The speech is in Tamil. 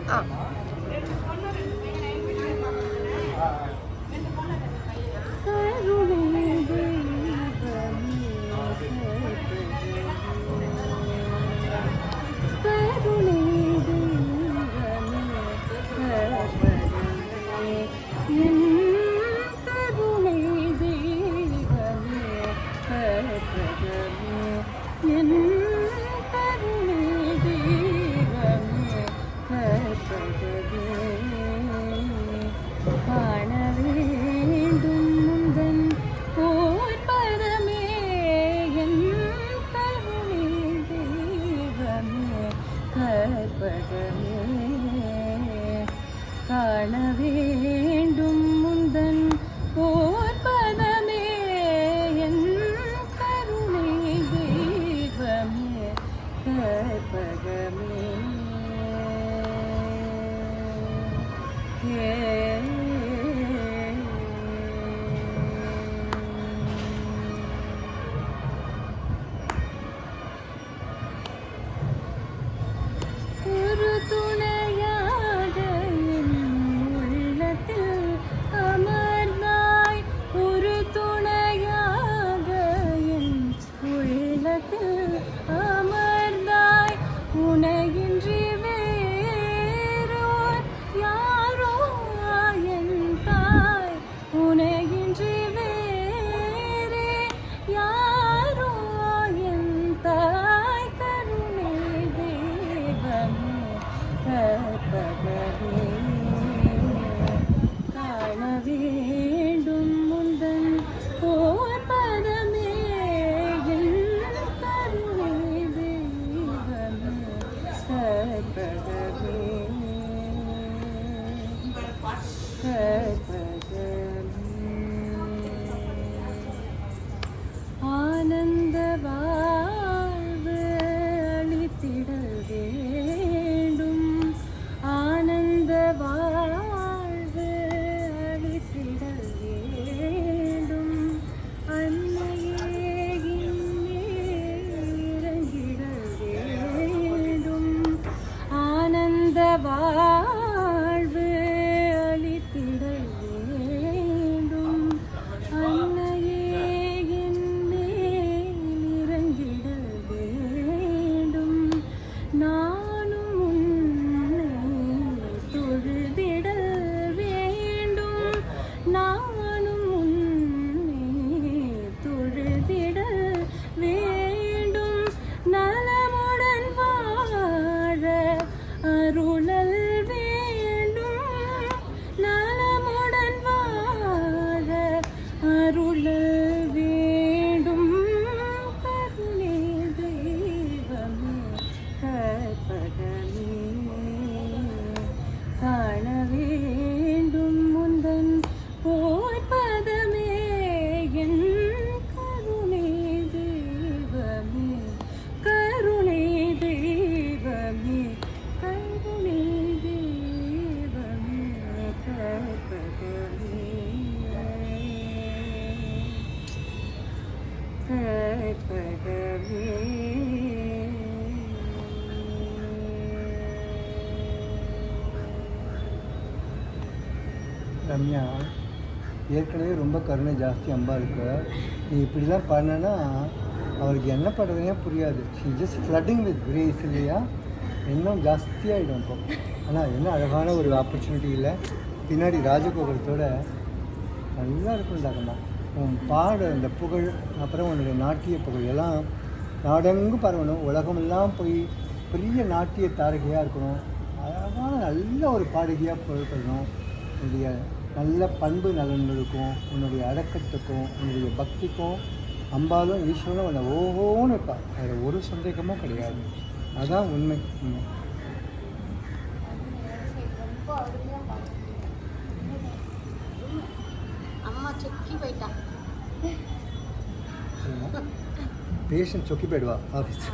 ஆ காண வேண்டும் முந்தன் போர் பதமே என் கருணை தெய்வமே கற்பகமே ஒரு துணையாக என் உள்ளத்தில் அமர்ந்தாய் ஒரு துணையாக என் உள்ளத்தில் அமர்ந்தாய் உனையின்றி வேறோர் யாரோ என் தாய் உனையின்றி வேறே யாரோ என் தாய் கருணை தெய்வமே கற்பகமே காண வேண்டும் முந்தன் போர் பதமே என் கருணை தெய்வமே கற்பகமே ஆனந்த வாழ்வு அளித்திடல் வேண்டும் ஆனந்த வாழ்வு அளித்திடல் வேண்டும் அன்னையே இறங்கிடல் வேண்டும் ஆனந்த வாழ்வு அளித்திடல் வேண்டும் அன்னையே இறங்கிடல் வேண்டும் நானும் உன்னை தொழுதிடல் வேண்டும் நானும் உன்னை தொழுதிடல் வேண்டும் நலமுடன் வாழ அருளல் வேண்டும் நலமுடன் வாழ அருளல் வேண்டும் கருணை தெய்வமே கற்பகமே காண வேண்டும் முந்தன் போர் பதமே என் கருணை தெய்வமே கருணை தெய்வமே கருணை தெய்வமே கற்பகமே கற்பகமே ரம்யா, ஏற்கனவே ரொம்ப கருணை ஜாஸ்தி அம்பாளுக்கு. நீ இப்படிலாம் பண்ணனா அவருக்கு என்ன பண்ணுறதுனே புரியாது. She just flooding with grace இல்லையா? இன்னும் ஜாஸ்தியாகிடும் இப்போ. ஆனால் என்ன அழகான ஒரு ஆப்பர்ச்சுனிட்டி இல்லை. பின்னாடி ராஜகோபுரத்தோட நல்லா இருக்கும்டாக்கம்மா. உன் பாட இந்த புகழ், அப்புறம் உன்னுடைய நாட்டிய புகழ் எல்லாம் நாடெங்கும் பரவணும். உலகமெல்லாம் போய் பெரிய நாட்டிய தாரகையாக இருக்கணும். அழகான நல்ல ஒரு பாடகியாக புகழ்படணும். உன்னுடைய நல்ல பண்பு நலன்களுக்கும் உன்னுடைய அடக்கத்துக்கும் உன்னுடைய பக்திக்கும் அம்பாலும் ஈஸ்வரனும் உன்னை ஓஹோன்னு இருப்பா. அதில் ஒரு சந்தேகமும் கிடையாது. அதான் உண்மை. அம்மா சொக்கி போயிட்டா பேஷண்ட் சொக்கி போயிடுவா ஆஃபீஸ்.